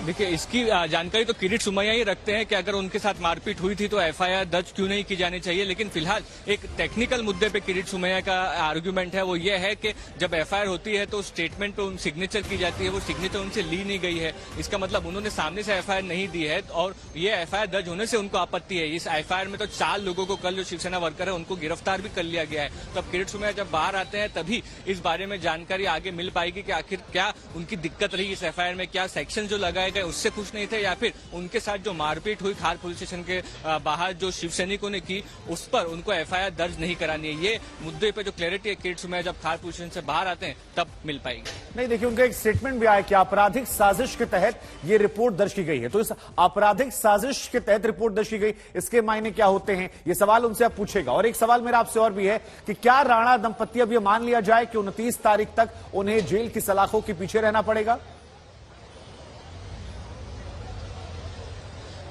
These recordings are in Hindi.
देखिए, इसकी जानकारी तो किरीट सोमैया ही रखते हैं कि अगर उनके साथ मारपीट हुई थी तो एफआईआर दर्ज क्यों नहीं की जानी चाहिए। लेकिन फिलहाल एक टेक्निकल मुद्दे पे किरीट सोमैया का आर्गुमेंट है, वो ये है कि जब एफआईआर होती है तो स्टेटमेंट पे सिग्नेचर की जाती है, वो सिग्नेचर उनसे ली नहीं गई है। इसका मतलब उन्होंने सामने से एफआईआर नहीं दी है और ये एफआईआर दर्ज होने से उनको आपत्ति है। इस एफआईआर में तो 4 लोगों को कल जो शिवसेना वर्कर है उनको गिरफ्तार भी कर लिया गया है। तो अब किरीट सोमैया जब बाहर आते हैं तभी इस बारे में जानकारी आगे मिल पाएगी कि आखिर क्या उनकी दिक्कत रही इस एफआईआर में, क्या सेक्शन जो लगाए गए उससे खुश नहीं थे या फिर उनके साथ जो मारपीट हुई खार पुलिस स्टेशन के बाहर जो शिव सैनिकों ने की उस पर उनको एफआईआर दर्ज नहीं करानी है। ये मुद्दे पे जो क्लैरिटी है किरीट सोमैया जब खार पुलिस स्टेशन से बाहर आते हैं तब मिल पाएगी। नहीं, देखिए उनका एक स्टेटमेंट भी आया कि आपराधिक साजिश के तहत ये रिपोर्ट दर्ज की गई है। तो इस आपराधिक साजिश के तहत रिपोर्ट दर्ज की गई, इसके मायने क्या होते हैं, ये सवाल उनसे आप पूछेगा। और एक सवाल मेरा आपसे और भी है कि क्या राणा दंपत्ति अब ये मान लिया जाए कि 29 तारीख तक उन्हें जेल की सलाखों के पीछे रहना पड़ेगा?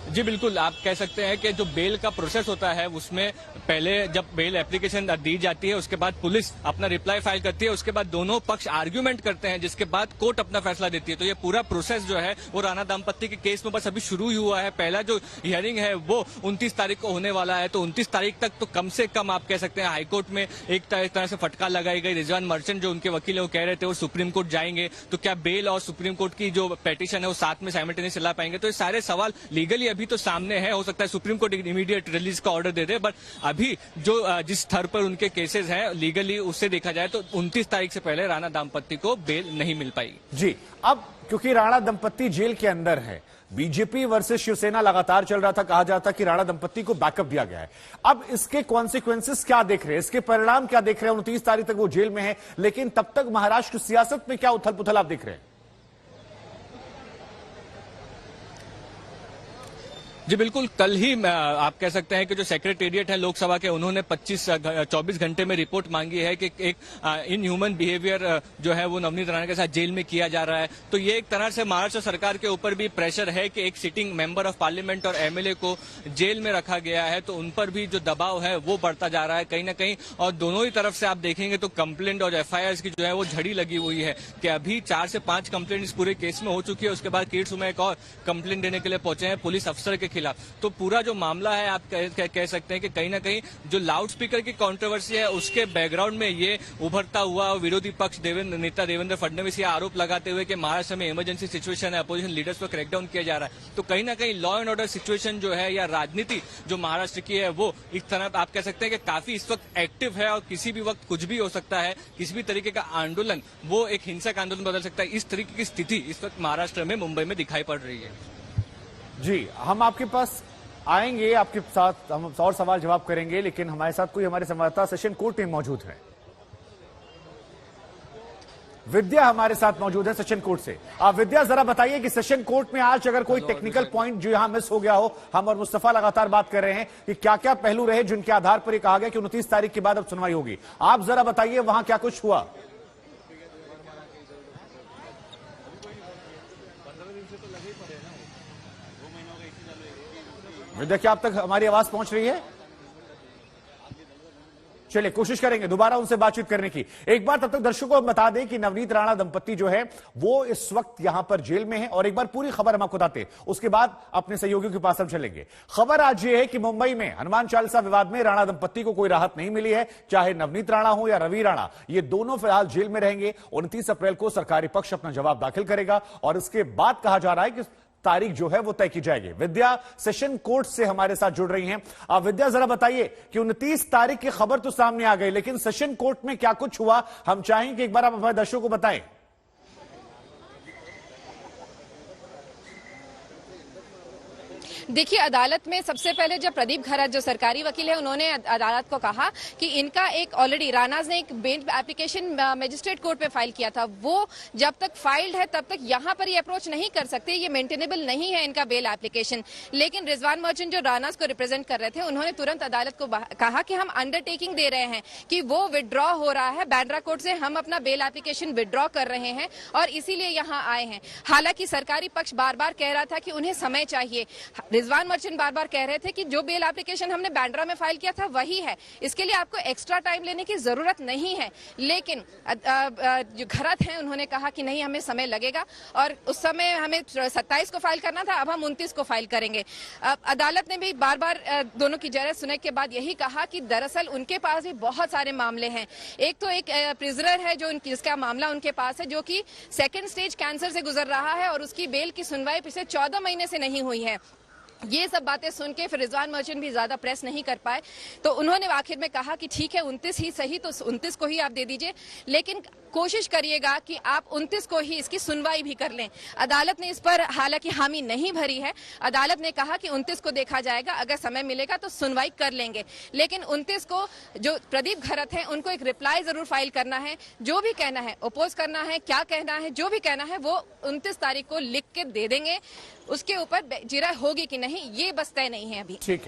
जी बिल्कुल, आप कह सकते हैं कि जो बेल का प्रोसेस होता है उसमें पहले जब बेल एप्लीकेशन दी जाती है उसके बाद पुलिस अपना रिप्लाई फाइल करती है, उसके बाद दोनों पक्ष आर्ग्यूमेंट करते हैं, जिसके बाद कोर्ट अपना फैसला देती है। तो ये पूरा प्रोसेस जो है वो राणा दंपत्ति के केस में बस अभी शुरू ही हुआ है। पहला जो हियरिंग है वो 29 तारीख को होने वाला है। तो 29 तारीख तक तो कम से कम आप कह सकते हैं हाईकोर्ट में एक तरह से फटकार लगाई गई। रिजवान मर्चेंट जो उनके वकील है वो कह रहे थे वो सुप्रीम कोर्ट जाएंगे, तो क्या बेल और सुप्रीम कोर्ट की जो पेटिशन है वो साथ में साइमल्टेनियस चला पाएंगे? तो ये सारे सवाल लीगली अभी तो सामने है। हो सकता है सुप्रीम कोर्ट इमीडिएट रिलीज का ऑर्डर दे दे, बट अभी जो जिस स्तर पर उनके केसेस हैं लीगली उससे देखा जाए तो 29 तारीख से पहले राणा दंपत्ति को बेल नहीं मिल पाएगी। जी, अब क्योंकि राणा दंपत्ति जेल के अंदर है, बीजेपी वर्सेस शिवसेना लगातार चल रहा था, कहा जाता कि राणा दंपत्ति को बैकअप दिया गया है। अब इसके कॉन्सिक्वेंसेस क्या देख रहे हैं, इसके परिणाम क्या देख रहे हैं? 29 तारीख तक वो जेल में है, लेकिन तब तक महाराष्ट्र की सियासत में क्या उथल पुथल आप देख रहे हैं? जी बिल्कुल, कल ही आप कह सकते हैं कि जो सेक्रेटेरिएट है लोकसभा के उन्होंने 24 घंटे में रिपोर्ट मांगी है कि एक इनह्यूमन बिहेवियर जो है वो नवनीत राणा के साथ जेल में किया जा रहा है। तो ये एक तरह से महाराष्ट्र सरकार के ऊपर भी प्रेशर है कि एक सिटिंग मेंबर ऑफ पार्लियामेंट और एमएलए को जेल में रखा गया है, तो उन पर भी जो दबाव है वो बढ़ता जा रहा है कहीं ना कहीं। और दोनों ही तरफ से आप देखेंगे तो कंप्लेंट और एफआईआर की जो है वो झड़ी लगी हुई है कि अभी 4 से 5 कंप्लेंट इस पूरे केस में हो चुकी है। उसके बाद किरीट सोमैया एक और कंप्लेंट देने के लिए पहुंचे हैं पुलिस अफसर के खिलाफ। तो पूरा जो मामला है आप कह सकते हैं कि कहीं ना कहीं जो लाउड स्पीकर की कंट्रोवर्सी है उसके बैकग्राउंड में ये उभरता हुआ विरोधी पक्ष नेता देवेंद्र फडणवीस ये आरोप लगाते हुए कि महाराष्ट्र में इमरजेंसी सिचुएशन है, अपोजिशन लीडर्स पर क्रैकडाउन किया जा रहा है। तो कहीं ना कहीं लॉ एंड ऑर्डर सिचुएशन जो है या राजनीति जो महाराष्ट्र की है वो इस तरह आप कह सकते हैं कि काफी इस वक्त एक्टिव है और किसी भी वक्त कुछ भी हो सकता है। किसी भी तरीके का आंदोलन वो एक हिंसक आंदोलन बदल सकता है। इस तरीके की स्थिति इस वक्त महाराष्ट्र में मुंबई में दिखाई पड़ रही है। जी, हम आपके पास आएंगे, आपके साथ हम और सवाल जवाब करेंगे, लेकिन हमारे साथ कोई हमारे संवाददाता सेशन कोर्ट में मौजूद है। विद्या हमारे साथ मौजूद है सेशन कोर्ट से। विद्या, जरा बताइए कि सेशन कोर्ट में आज अगर कोई टेक्निकल पॉइंट जो यहां मिस हो गया हो, हम और मुस्तफा लगातार बात कर रहे हैं कि क्या क्या पहलू रहे जिनके आधार पर यह कहा गया कि 29 तारीख के बाद अब सुनवाई होगी। आप जरा बताइए वहां क्या कुछ हुआ। विद्या, क्या अब तक हमारी आवाज पहुंच रही है? चलिए कोशिश करेंगे दोबारा उनसे बातचीत करने की। एक बार तब तक दर्शकों को बता दें कि नवनीत राणा दंपत्ति जो है वो इस वक्त यहां पर जेल में है। और एक बार पूरी खबर हम आपको बताते, उसके बाद अपने सहयोगियों के पास हम चलेंगे। खबर आज ये है कि मुंबई में हनुमान चालीसा विवाद में राणा दंपत्ति को कोई राहत नहीं मिली है। चाहे नवनीत राणा हो या रवि राणा, ये दोनों फिलहाल जेल में रहेंगे। 29 अप्रैल को सरकारी पक्ष अपना जवाब दाखिल करेगा और इसके बाद कहा जा रहा है कि तारीख जो है वो तय की जाएगी। विद्या सेशन कोर्ट से हमारे साथ जुड़ रही हैं। विद्या, जरा बताइए कि 29 तारीख की खबर तो सामने आ गई, लेकिन सेशन कोर्ट में क्या कुछ हुआ, हम चाहेंगे कि एक बार आप हमारे दर्शकों को बताएं। देखिए, अदालत में सबसे पहले जब प्रदीप खरात जो सरकारी वकील है उन्होंने अदालत को कहा कि इनका एक ऑलरेडी राणाज ने एक बेल एप्लीकेशन मजिस्ट्रेट कोर्ट पे फाइल किया था, वो जब तक फाइल्ड है तब तक यहां पर ये अप्रोच नहीं कर सकते, ये मेंटेनेबल नहीं है इनका बेल एप्लीकेशन। लेकिन रिजवान मर्चेंट जो राणाज को रिप्रेजेंट कर रहे थे उन्होंने तुरंत अदालत को कहा कि हम अंडरटेकिंग दे रहे हैं कि वो विड्रॉ हो रहा है, बांद्रा कोर्ट से हम अपना बेल एप्लीकेशन विड्रॉ कर रहे हैं और इसीलिए यहां आए हैं। हालांकि सरकारी पक्ष बार बार कह रहा था कि उन्हें समय चाहिए। रिजवान मर्चेंट बार बार कह रहे थे कि जो बेल एप्लीकेशन हमने बांद्रा में फाइल किया था वही है, इसके लिए आपको एक्स्ट्रा टाइम लेने की जरूरत नहीं है। लेकिन जो घरत हैं उन्होंने कहा कि नहीं, हमें समय लगेगा और उस समय हमें 27 को फाइल करना था, अब हम 29 को फाइल करेंगे। अदालत ने भी बार बार दोनों की जरत सुनने के बाद यही कहा कि दरअसल उनके पास भी बहुत सारे मामले हैं। एक तो एक प्रिजनर है जो जिसका मामला उनके पास है, जो कि सेकंड स्टेज कैंसर से गुजर रहा है और उसकी बेल की सुनवाई पिछले 14 महीने से नहीं हुई है। ये सब बातें सुन के फिर रिजवान मर्चेंट भी ज्यादा प्रेस नहीं कर पाए, तो उन्होंने आखिर में कहा कि ठीक है 29 ही सही, तो 29 को ही आप दे दीजिए, लेकिन कोशिश करिएगा कि आप 29 को ही इसकी सुनवाई भी कर लें। अदालत ने इस पर हालांकि हामी नहीं भरी है। अदालत ने कहा कि 29 को देखा जाएगा, अगर समय मिलेगा तो सुनवाई कर लेंगे, लेकिन 29 को जो प्रदीप घरत हैं उनको एक रिप्लाई जरूर फाइल करना है। जो भी कहना है, अपोज करना है, क्या कहना है, जो भी कहना है वो 29 तारीख को लिख के दे देंगे। उसके ऊपर जिरह होगी कि नहीं ये बस तय नहीं है अभी। ठीक है।